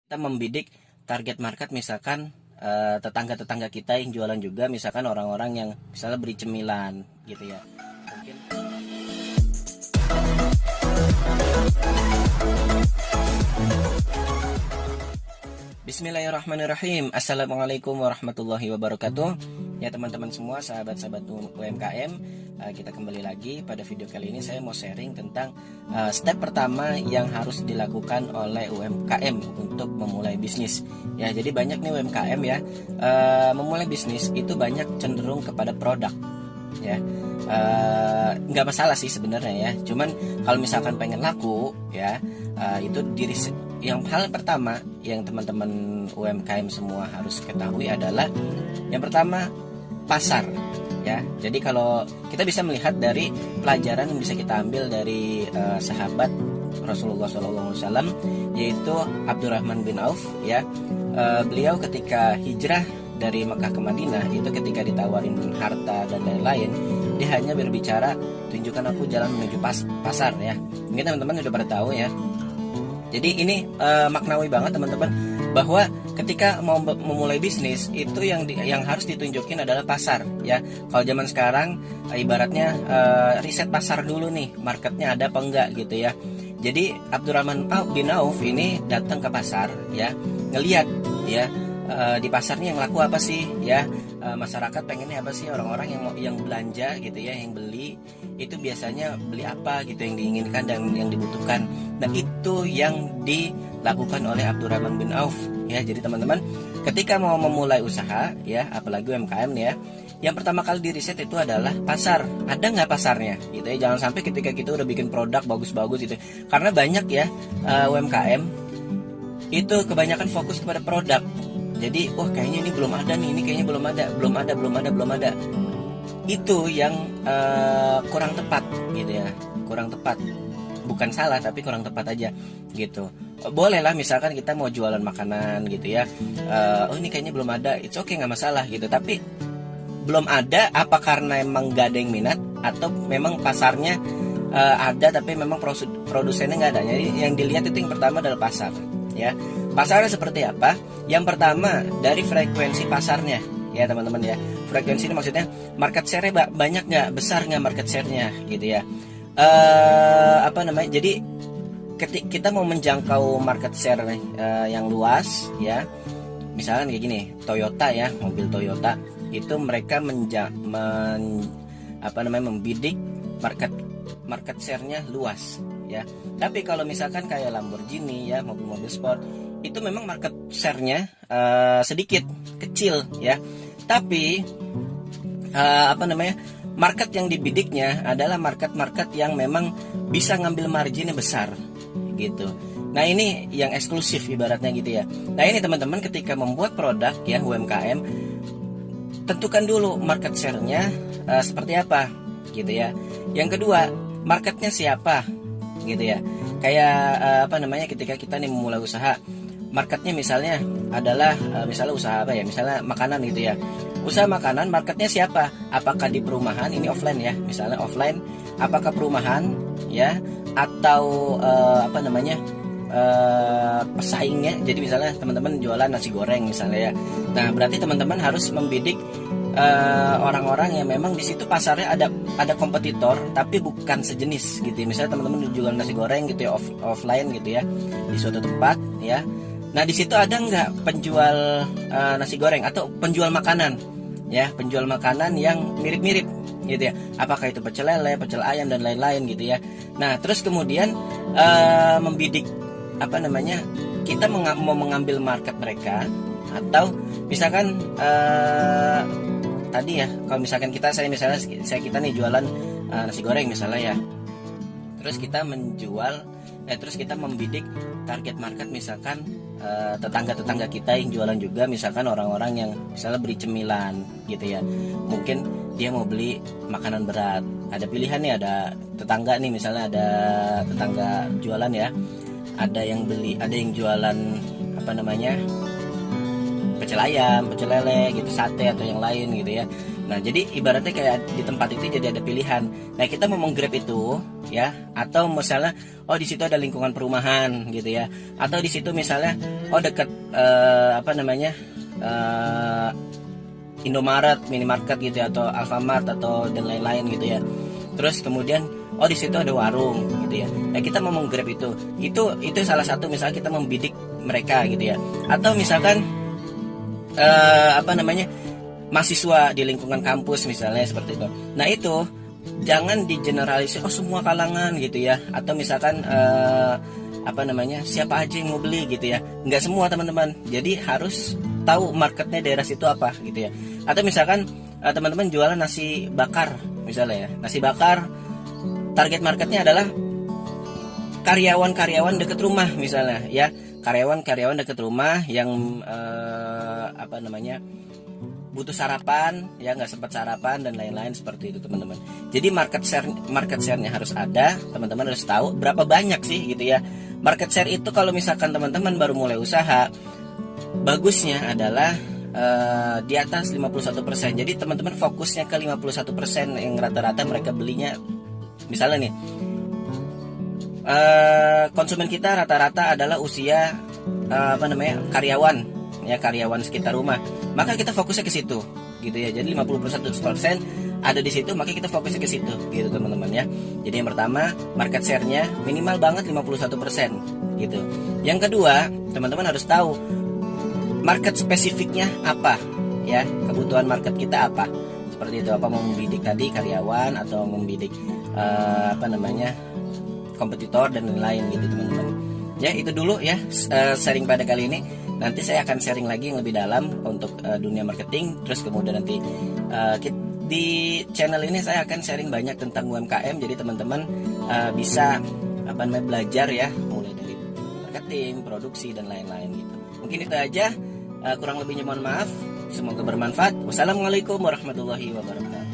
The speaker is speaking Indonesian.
Kita membidik target market, misalkan tetangga-tetangga kita yang jualan juga, misalkan orang-orang yang misalnya beli cemilan gitu ya. Mungkin Bismillahirrahmanirrahim. Assalamualaikum warahmatullahi wabarakatuh. Ya teman-teman semua, sahabat-sahabat UMKM, kita kembali lagi. Pada video kali ini saya mau sharing tentang step pertama yang harus dilakukan oleh UMKM untuk memulai bisnis. Ya, jadi banyak nih UMKM ya, memulai bisnis itu banyak cenderung kepada produk. Ya, nggak masalah sih sebenarnya ya. Cuman kalau misalkan pengen laku ya, itu yang hal pertama yang teman-teman UMKM semua harus ketahui adalah yang pertama pasar ya. Jadi kalau kita bisa melihat dari pelajaran yang bisa kita ambil dari sahabat Rasulullah SAW, yaitu Abdurrahman bin Auf ya. Beliau ketika hijrah dari Mekah ke Madinah itu, ketika ditawarin harta dan lain-lain, dia hanya berbicara, tunjukkan aku jalan menuju pasar ya. Mungkin teman-teman sudah pada tahu ya. Jadi ini maknawi banget teman-teman, bahwa ketika mau memulai bisnis itu yang harus ditunjukin adalah pasar ya. Kalau zaman sekarang ibaratnya riset pasar dulu nih, marketnya ada apa enggak gitu ya. Jadi Abdurrahman bin Auf ini datang ke pasar ya, ngelihat ya, di pasarnya yang laku apa sih ya, masyarakat pengennya apa sih, orang-orang yang belanja gitu ya, yang beli itu biasanya beli apa gitu, yang diinginkan dan yang dibutuhkan. Nah itu yang dilakukan oleh Abdurrahman bin Auf ya. Jadi teman-teman, ketika mau memulai usaha ya, apalagi UMKM nih ya, yang pertama kali di riset itu adalah pasar. Ada nggak pasarnya gitu ya. Jangan sampai ketika kita udah bikin produk bagus-bagus gitu, karena banyak ya UMKM itu kebanyakan fokus kepada produk. Jadi, wah kayaknya ini belum ada nih, ini kayaknya belum ada. Itu yang kurang tepat gitu ya, kurang tepat. Bukan salah, tapi kurang tepat aja gitu. Boleh lah misalkan kita mau jualan makanan gitu ya, oh ini kayaknya belum ada, it's okay, nggak masalah gitu. Tapi belum ada apa karena emang nggak ada yang minat, atau memang pasarnya ada tapi memang produsennya nggak ada. Jadi yang dilihat itu yang pertama adalah pasar ya. Pasarnya seperti apa? Yang pertama dari frekuensi pasarnya ya teman-teman ya. Frekuensi ini maksudnya market share-nya banyak nggak, besar nggak market share-nya gitu ya. Jadi ketika kita mau menjangkau market share yang luas ya, misalkan kayak gini, Toyota ya, mobil Toyota itu mereka membidik market share-nya luas ya. Tapi kalau misalkan kayak Lamborghini ya, mobil-mobil sport, itu memang market share-nya sedikit, kecil ya. Tapi market yang dibidiknya adalah market yang memang bisa ngambil marginnya besar gitu. Nah ini yang eksklusif ibaratnya gitu ya. Nah ini teman-teman, ketika membuat produk ya UMKM, tentukan dulu market share-nya seperti apa gitu ya. Yang kedua, marketnya siapa gitu ya. Kayak ketika kita nih memulai usaha, marketnya misalnya adalah misalnya usaha apa ya, misalnya makanan gitu ya. Usaha makanan, marketnya siapa? Apakah di perumahan, ini offline ya, misalnya offline, apakah perumahan ya, atau pesaingnya. Jadi misalnya teman-teman jualan nasi goreng misalnya ya. Nah berarti teman-teman harus membidik orang-orang yang memang di situ pasarnya ada kompetitor tapi bukan sejenis gitu ya. Misalnya teman-teman jualan nasi goreng gitu ya, offline gitu ya, di suatu tempat ya. Nah di situ ada nggak penjual nasi goreng atau penjual makanan ya, penjual makanan yang mirip-mirip gitu ya. Apakah itu pecel lele, pecel ayam dan lain-lain gitu ya. Nah terus kemudian membidik kita mau mengambil market mereka, atau misalkan tadi ya, kalau misalkan kita nih jualan nasi goreng misalnya ya, terus kita terus kita membidik target market, misalkan tetangga-tetangga kita yang jualan juga, misalkan orang-orang yang misalnya beli cemilan gitu ya. Mungkin dia mau beli makanan berat, ada pilihan nih, ada tetangga nih, misalnya ada tetangga jualan ya, ada yang jualan pecel ayam, pecel lele gitu, sate atau yang lain gitu ya. Nah, jadi ibaratnya kayak di tempat itu jadi ada pilihan. Nah, kita mau menggrab itu ya, atau misalnya di situ ada lingkungan perumahan gitu ya, atau di situ misalnya dekat apa namanya Indomaret, minimarket gitu ya, atau Alfamart atau dan lain-lain gitu ya. Terus kemudian di situ ada warung gitu ya. Nah, kita mau menggrab itu salah satu misalnya kita membidik mereka gitu ya. Atau misalkan apa namanya mahasiswa di lingkungan kampus misalnya seperti itu. Nah, itu jangan digeneralisir semua kalangan gitu ya, atau misalkan apa namanya siapa aja yang mau beli gitu ya. Nggak semua teman-teman, jadi harus tahu marketnya daerah situ apa gitu ya. Atau misalkan teman-teman jualan nasi bakar misalnya ya, nasi bakar target marketnya adalah karyawan-karyawan dekat rumah misalnya ya, karyawan-karyawan dekat rumah yang apa namanya butuh sarapan ya, nggak sempat sarapan dan lain-lain seperti itu teman-teman. Jadi market share-nya harus ada, teman-teman harus tahu berapa banyak sih gitu ya. Market share itu kalau misalkan teman-teman baru mulai usaha, bagusnya adalah di atas 51%. Jadi teman-teman fokusnya ke 51% yang rata-rata mereka belinya. Misalnya nih, konsumen kita rata-rata adalah usia apa namanya karyawan ya, karyawan sekitar rumah, maka kita fokusnya ke situ gitu ya. Jadi 51% ada di situ, maka kita fokusnya ke situ gitu teman-teman ya. Jadi yang pertama, market share-nya minimal banget 51% gitu. Yang kedua, teman-teman harus tahu market spesifiknya apa ya, kebutuhan market kita apa. Seperti itu, apa mau membidik tadi karyawan atau membidik apa namanya kompetitor dan lain-lain gitu teman-teman. Ya, itu dulu ya sharing pada kali ini. Nanti saya akan sharing lagi yang lebih dalam untuk dunia marketing. Terus kemudian nanti di channel ini saya akan sharing banyak tentang UMKM. Jadi teman-teman bisa apa namanya belajar ya, mulai dari marketing, produksi dan lain-lain gitu. Mungkin itu aja. Kurang lebihnya mohon maaf. Semoga bermanfaat. Wassalamualaikum warahmatullahi wabarakatuh.